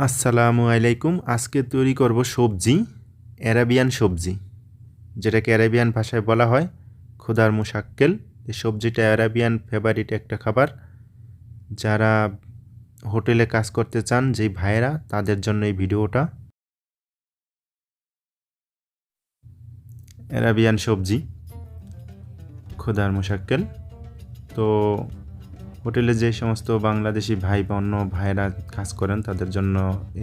আসসালামু আলাইকুম। আজকে তৈরি করব সবজি, অ্যারাবিয়ান সবজি, যেটাকে অ্যারাবিয়ান ভাষায় বলা হয় খুদার মুশাক্কেল। এই সবজিটা অ্যারাবিয়ান ফেভারিট একটা খাবার। যারা হোটেলে কাজ করতে চান যেই ভাইয়েরা, তাদের জন্য এই ভিডিওটা। অ্যারাবিয়ান সবজি খুদার মুশাক্কেল। তো হোটেলে যে সমস্ত বাংলাদেশি ভাই বা অন্য ভাইয়েরা কাজ করেন তাদের জন্য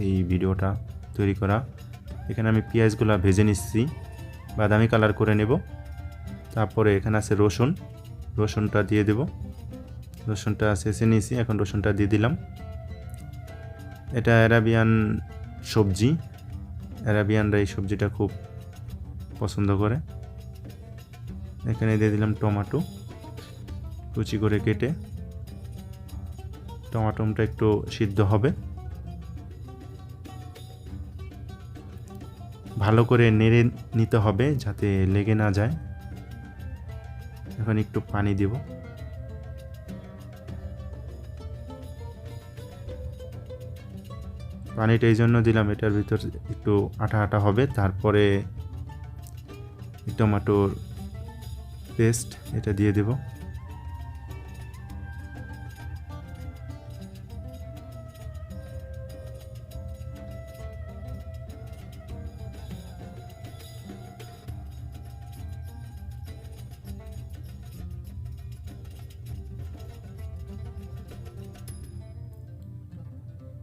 এই ভিডিওটা তৈরি করা। এখানে আমি পেঁয়াজগুলো ভেজে নিচ্ছি, বাদামি কালার করে নেব। তারপরে এখানে আছে রসুনটা দিয়ে দেব। রসুনটা ছেঁচে নিয়েছি, এখন রসুনটা দিয়ে দিলাম। এটা অ্যারাবিয়ান সবজি, অ্যারাবিয়ানরা এই সবজিটা খুব পছন্দ করে। এখানে দিয়ে দিলাম টমেটো কুচি করে কেটে। টমেটোটা একটু সিদ্ধ হবে, ভালো করে নেড়ে নিতে হবে যাতে লেগে না যায়। এখন একটু পানি দেব। পানিটা এই জন্য দিলাম, এটার ভিতর একটু আঠা আঠা হবে। তারপরে টমেটোর পেস্ট এটা দিয়ে দেব।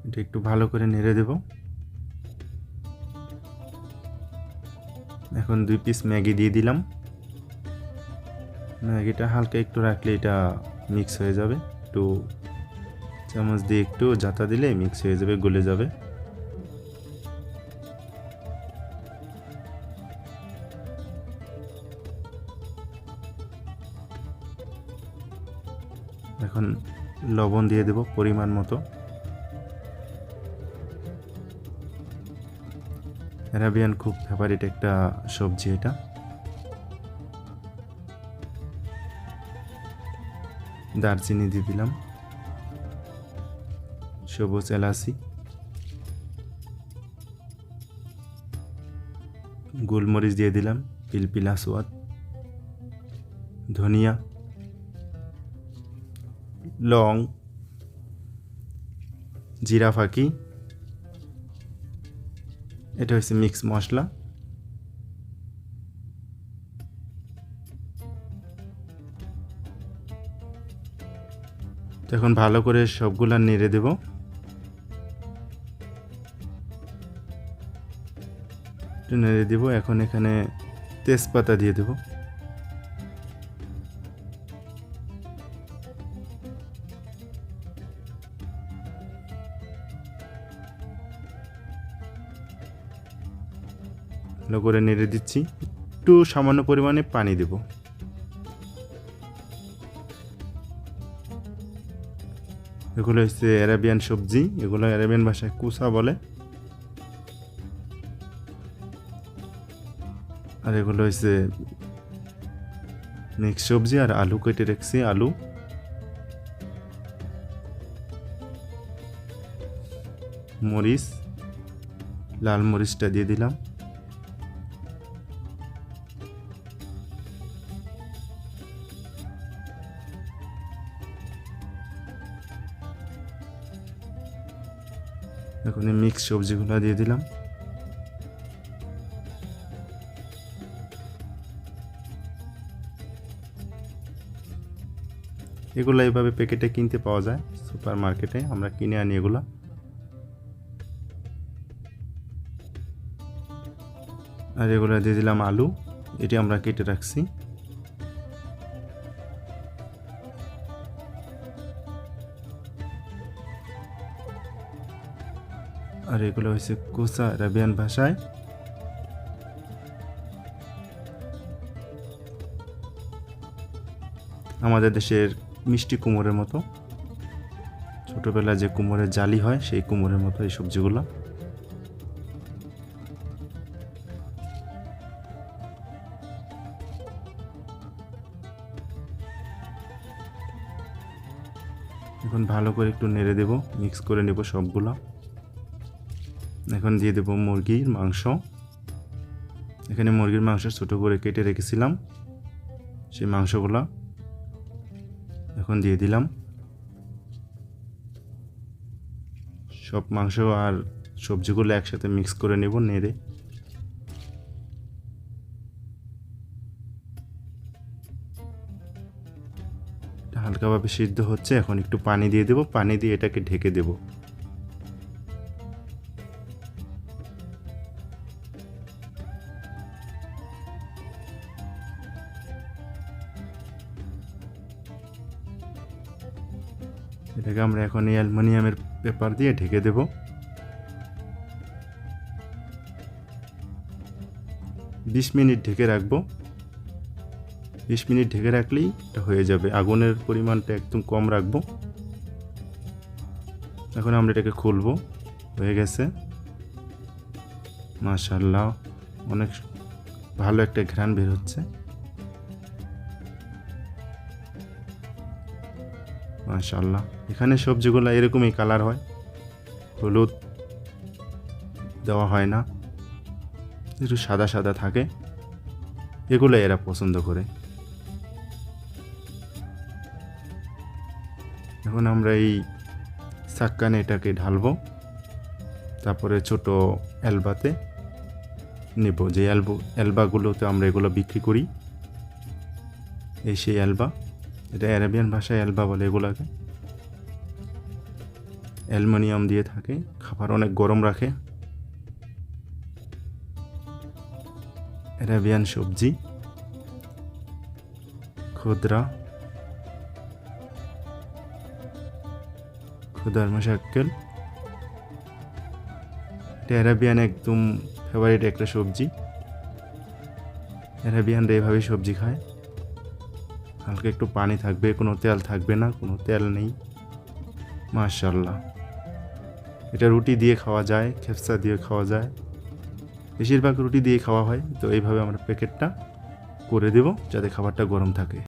এটা একটু ভালো করে নেড়ে দেব। এখন 2 পিস ম্যাগি দিয়ে দিলাম। ম্যাগিটা হালকা একটু রাখলে এটা মিক্স হয়ে যাবে। একটু চামচ দিয়ে একটু জাতা দিলে মিক্স হয়ে যাবে, গলে যাবে। এখন লবণ দিয়ে দেব পরিমাণ মতো। অ্যারাবিয়ান খুব ফেভারিট একটা সবজি এটা। দারচিনি দিয়ে দিলাম, সবুজ এলাচি, গোলমরিচ দিয়ে দিলাম, পিলপিল আসওয়াদ, ধনিয়া, লং, জিরা ফাঁকি। এটা হচ্ছে মিক্স মশলা। এখন ভালো করে সবগুলা নেড়ে দেব। নেড়ে দেব। এখন এখানে তেজপাতা দিয়ে দেব। ভালো করে নেড়ে দিচ্ছি। একটু সামান্য পরিমাণে পানি দেব। এগুলো হচ্ছে অ্যারাবিয়ান সবজি, এগুলো অ্যারাবিয়ান ভাষায় কুসা বলে। আর এগুলো হচ্ছে মিক্স সবজি। আর আলু কেটে রেখেছি, আলু, মরিচ, লাল মরিচটা দিয়ে দিলাম। এখন মিক্স সবজিগুলো দিয়ে দিলাম। এগুলো এইভাবে প্যাকেটে কিনতে পাওয়া যায় সুপার মার্কেটে, আমরা কিনে আনি এগুলো। আর এগুলো দিয়ে দিলাম আলু, এটি আমরা কেটে রাখছি। আর এগুলো হচ্ছে কুসা আরাবিয়ান ভাষায়। আমাদের দেশের মিষ্টি কুমড়ের মতো, ছোটোবেলায় যে কুমড়ের জালি হয় সেই কুমড়ের মতো এই সবজিগুলো। এখন ভালো করে একটু নেড়ে দেব, মিক্স করে নেব সবগুলো। এখন দিয়ে দেব মুরগির মাংস। এখানে মুরগির মাংস ছোটো করে কেটে রেখেছিলাম, সেই মাংসগুলো এখন দিয়ে দিলাম। সব মাংস আর সবজিগুলো একসাথে মিক্স করে নেব নেড়ে। হালকাভাবে সিদ্ধ হচ্ছে, এখন একটু পানি দিয়ে দেব, পানি দিয়ে এটাকে ঢেকে দেব। এটাকে আমরা এখন এই অ্যালুমিনিয়ামের পেপার দিয়ে ঢেকে দেব। 20 মিনিট ঢেকে রাখবো। 20 মিনিট ঢেকে রাখলেই এটা হয়ে যাবে। আগুনের পরিমাণটা একদম কম রাখবো। এখন আমরা এটাকে খুলবো। হয়ে গেছে, মাশাআল্লাহ, অনেক ভালো একটা ঘ্রাণ বের হচ্ছে। মাশাআল্লাহ, এখানে সবজিগুলো এরকমই কালার হয়, হলুদ দেওয়া হয় না, একটু সাদা সাদা থাকে। এগুলো এরা পছন্দ করে। এখন আমরা এই সাক্কানে এটাকে ঢালবো, তারপরে ছোট এলবাতে নেব। যে এলবাগুলোতে আমরা এগুলো বিক্রি করি, এই সেই এলবা, এটা আরাবিয়ান ভাষায় এলবা বলে এগুলাকে। অ্যালুমিনিয়াম দিয়ে থাকে, খাবার অনেক গরম রাখে। আরাবিয়ান সবজি, খুদার মুশাক্কেল, এটা আরাবিয়ান একদম ফেভারিট একটা সবজি। আরাবিয়ানরা এভাবে সবজি খায়। হালকা একটু পানি থাকবে, কোনো তেল থাকবে না, কোনো তেল নেই। মাশাআল্লাহ, এটা রুটি দিয়ে খাওয়া যায়, খেপসা দিয়ে খাওয়া যায়, বেশিরভাগ রুটি দিয়ে খাওয়া হয়। তো এইভাবে আমরা প্যাকেটটা করে দেব যাতে খাবারটা গরম থাকে।